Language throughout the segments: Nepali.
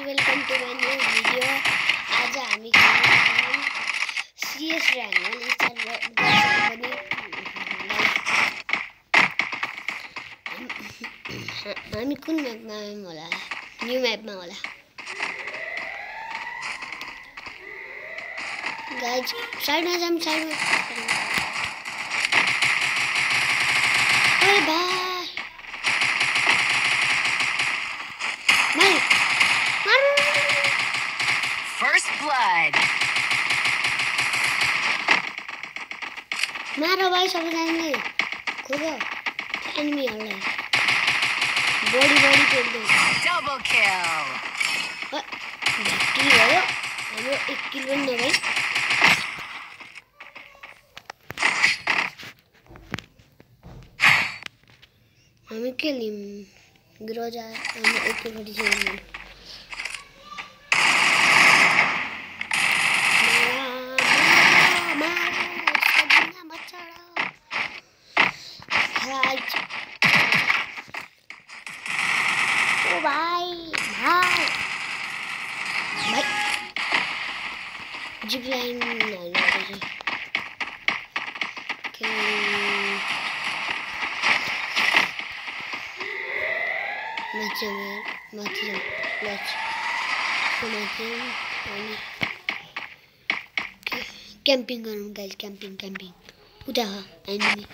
Welcome to my new video. आज हामी खेल्छौँ सीएस र्याङ्क स्टार्ट गर्छौँ पनि हामी कुन म्यापमा होला? न्यू म्यापमा होला गाइज। साइडमा जाम, साइडमा। ओए भाइ First blood. मारो भाइ सबैजनाले। खोलो एनिमीहरुलाई। बडी पेट्दै। Double kill. किल भयो। हाम्रो एक किल पनि नभए। हामी के लिम? ग्रोजा हामी AK47 जिप लाइन हाल्नु क्याम्पिङ गरौँ गाइज। क्याम्पिङ उता हो एनिमी।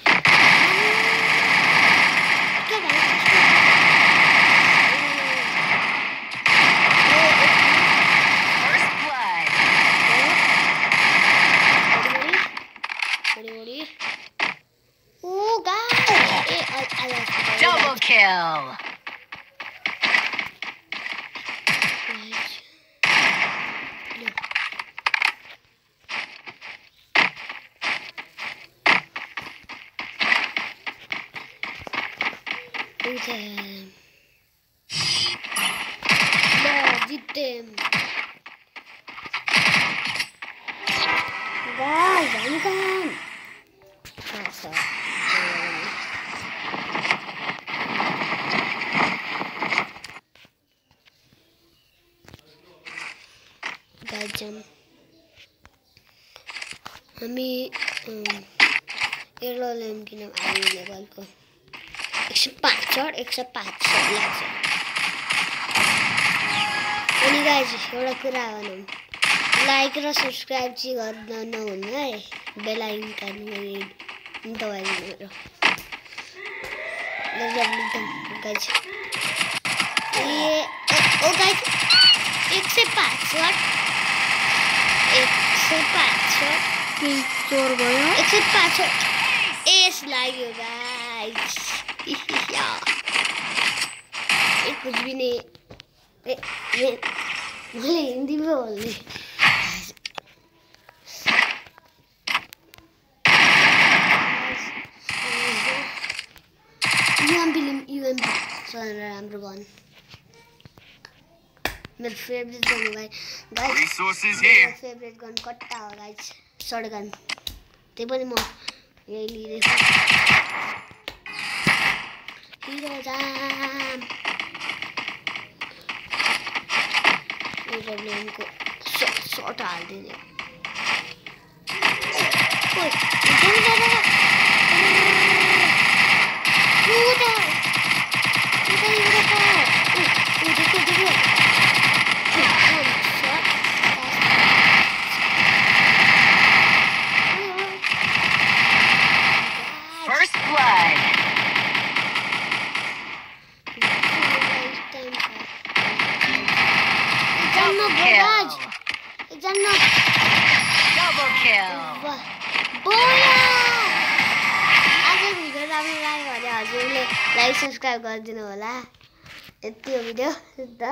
Double kill. जित्ते गाइस। हामी कहाँ हामी एरो ल्याम किन हामी लेभलको 105 लाग्छ। अनि गाइज एउटा कुरा भनौँ, लाइक र सब्सक्राइब चाहिँ गर्न नहुन्न है। बेल आइकन काट्नु दबाइदिनु गाइज। ओ गाइज 105 शट 105 भयो। 105 एस लाग्यो गाइज। कुछ भी नहीं। मैले हिंदी में बोलने UMP राम्रो गन। मेरो फेभरेट गन हो guys. Resources here. Favourite gun कट्टा हो गाइस, शटगन। त्यही पनि म यही लिइरहेको हिरो जाम। को शॉट हाल्दिने। First blood. Double kill. आज भिडियो राम्रो लाग्यो भने हजुरले लाइक सब्सक्राइब गरिदिनु होला। यति हो भिडियो त।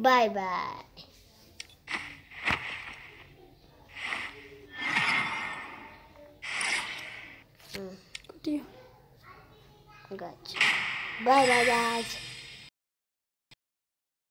By by. Baik guys.